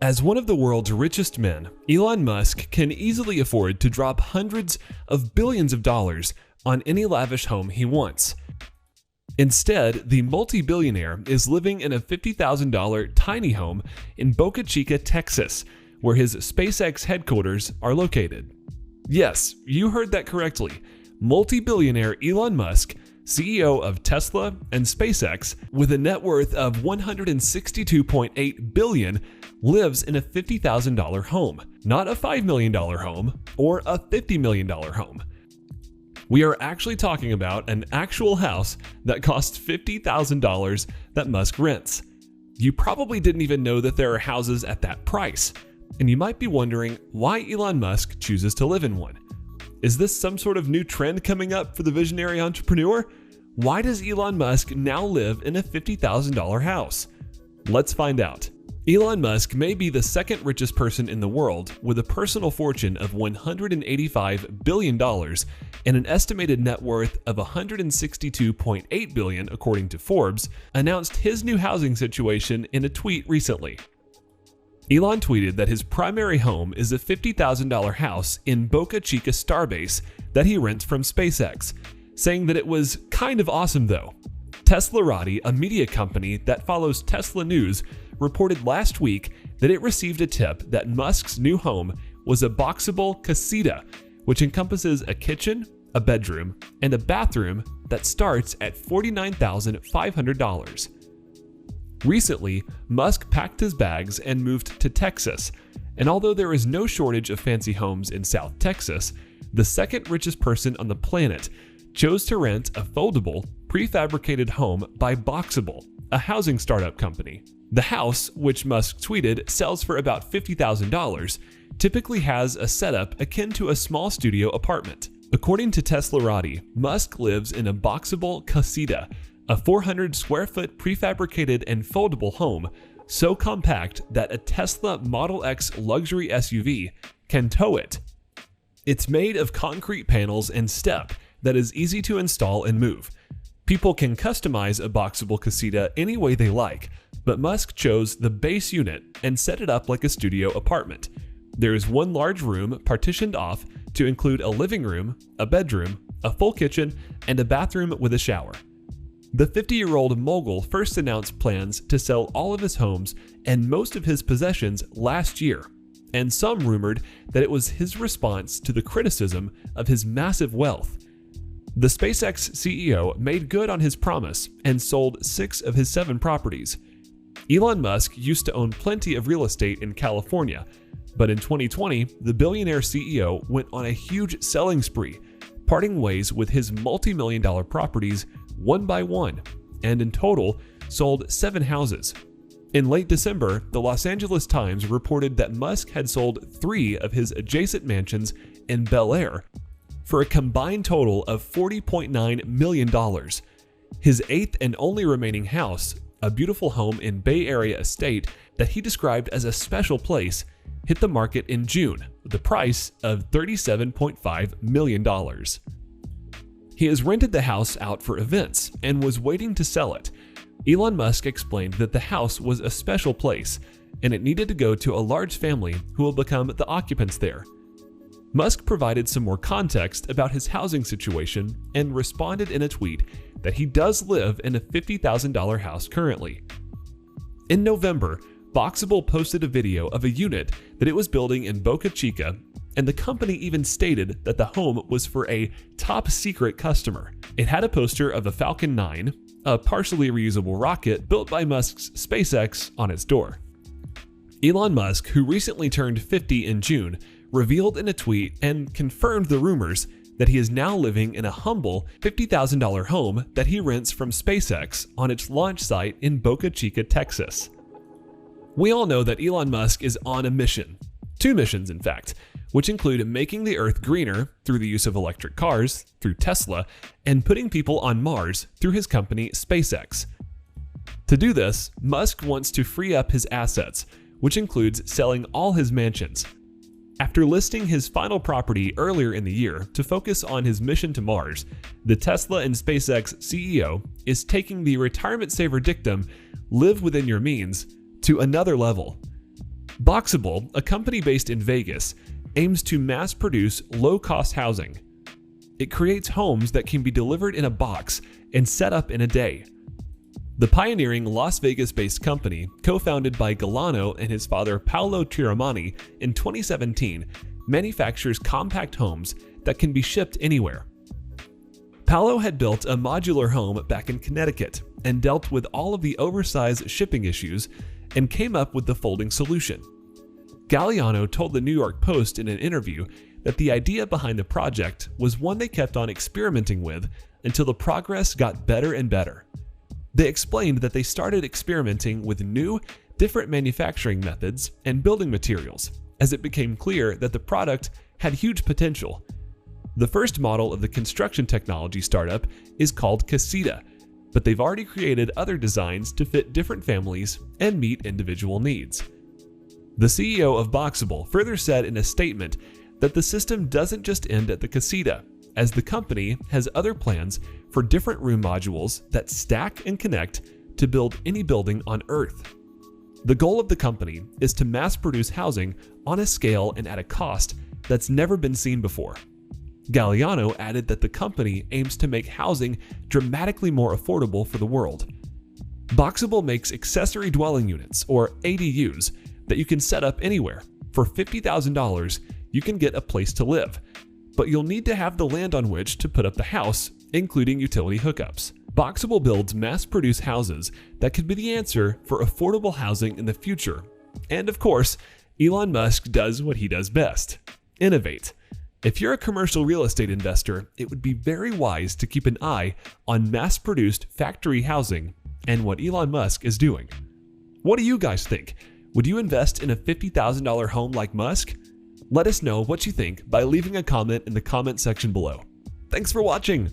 As one of the world's richest men, Elon Musk can easily afford to drop hundreds of billions of dollars on any lavish home he wants. Instead, the multi-billionaire is living in a $50,000 tiny home in Boca Chica, Texas, where his SpaceX headquarters are located. Yes, you heard that correctly. Multi-billionaire Elon Musk, CEO of Tesla and SpaceX, with a net worth of $162.8 billion, lives in a $50,000 home, not a $5 million home or a $50 million home. We are actually talking about an actual house that costs $50,000 that Musk rents. You probably didn't even know that there are houses at that price, and you might be wondering why Elon Musk chooses to live in one. Is this some sort of new trend coming up for the visionary entrepreneur? Why does Elon Musk now live in a $50,000 house? Let's find out. Elon Musk may be the second richest person in the world, with a personal fortune of $185 billion and an estimated net worth of $162.8 billion, according to Forbes, announced his new housing situation in a tweet recently. Elon tweeted that his primary home is a $50,000 house in Boca Chica Starbase that he rents from SpaceX, saying that it was kind of awesome though. TSLA, a media company that follows Tesla news, reported last week that it received a tip that Musk's new home was a boxable casita, which encompasses a kitchen, a bedroom, and a bathroom that starts at $49,500. Recently, Musk packed his bags and moved to Texas, and although there is no shortage of fancy homes in South Texas, the second richest person on the planet chose to rent a foldable, prefabricated home by Boxable, a housing startup company. The house, which Musk tweeted sells for about $50,000, typically has a setup akin to a small studio apartment. According to TSLA, Musk lives in a Boxable casita, a 400 square foot prefabricated and foldable home so compact that a Tesla Model X luxury SUV can tow it. It's made of concrete panels and step that is easy to install and move. People can customize a Boxable casita any way they like, but Musk chose the base unit and set it up like a studio apartment. There is one large room partitioned off to include a living room, a bedroom, a full kitchen, and a bathroom with a shower. The 50-year-old mogul first announced plans to sell all of his homes and most of his possessions last year, and some rumored that it was his response to the criticism of his massive wealth. The SpaceX CEO made good on his promise and sold 6 of his 7 properties. Elon Musk used to own plenty of real estate in California, but in 2020, the billionaire CEO went on a huge selling spree, parting ways with his multi-million-dollar properties one by one, and in total sold 7 houses. In late December, the Los Angeles Times reported that Musk had sold 3 of his adjacent mansions in Bel Air for a combined total of $40.9 million. His 8th and only remaining house, a beautiful home in Bay Area estate that he described as a special place, hit the market in June with a price of $37.5 million. He has rented the house out for events and was waiting to sell it. Elon Musk explained that the house was a special place and it needed to go to a large family who will become the occupants there. Musk provided some more context about his housing situation and responded in a tweet that he does live in a $50,000 house currently. In November, Boxable posted a video of a unit that it was building in Boca Chica, and the company even stated that the home was for a top-secret customer. It had a poster of a Falcon 9, a partially reusable rocket built by Musk's SpaceX, on its door. Elon Musk, who recently turned 50 in June, revealed in a tweet and confirmed the rumors that he is now living in a humble $50,000 home that he rents from SpaceX on its launch site in Boca Chica, Texas. We all know that Elon Musk is on a mission, 2 missions in fact, which include making the Earth greener through the use of electric cars, through Tesla, and putting people on Mars through his company SpaceX. To do this, Musk wants to free up his assets, which includes selling all his mansions. After listing his final property earlier in the year to focus on his mission to Mars, the Tesla and SpaceX CEO is taking the retirement saver dictum, "live within your means," to another level. Boxable, a company based in Vegas, aims to mass produce low-cost housing. It creates homes that can be delivered in a box and set up in a day. The pioneering Las Vegas-based company, co-founded by Galano and his father Paolo Tiramani in 2017, manufactures compact homes that can be shipped anywhere. Paolo had built a modular home back in Connecticut and dealt with all of the oversized shipping issues and came up with the folding solution. Galliano told the New York Post in an interview that the idea behind the project was one they kept on experimenting with until the progress got better and better. They explained that they started experimenting with new, different manufacturing methods and building materials as it became clear that the product had huge potential. The first model of the construction technology startup is called Casita, but they've already created other designs to fit different families and meet individual needs. The CEO of Boxable further said in a statement that the system doesn't just end at the Casita, as the company has other plans for different room modules that stack and connect to build any building on Earth. The goal of the company is to mass produce housing on a scale and at a cost that's never been seen before. Galliano added that the company aims to make housing dramatically more affordable for the world. Boxable makes accessory dwelling units, or ADUs, that you can set up anywhere. For $50,000, you can get a place to live, but you'll need to have the land on which to put up the house, including utility hookups. Boxable builds mass-produced houses that could be the answer for affordable housing in the future. And of course, Elon Musk does what he does best: innovate. If you're a commercial real estate investor, it would be very wise to keep an eye on mass-produced factory housing and what Elon Musk is doing. What do you guys think? Would you invest in a $50,000 home like Musk? Let us know what you think by leaving a comment in the comment section below. Thanks for watching!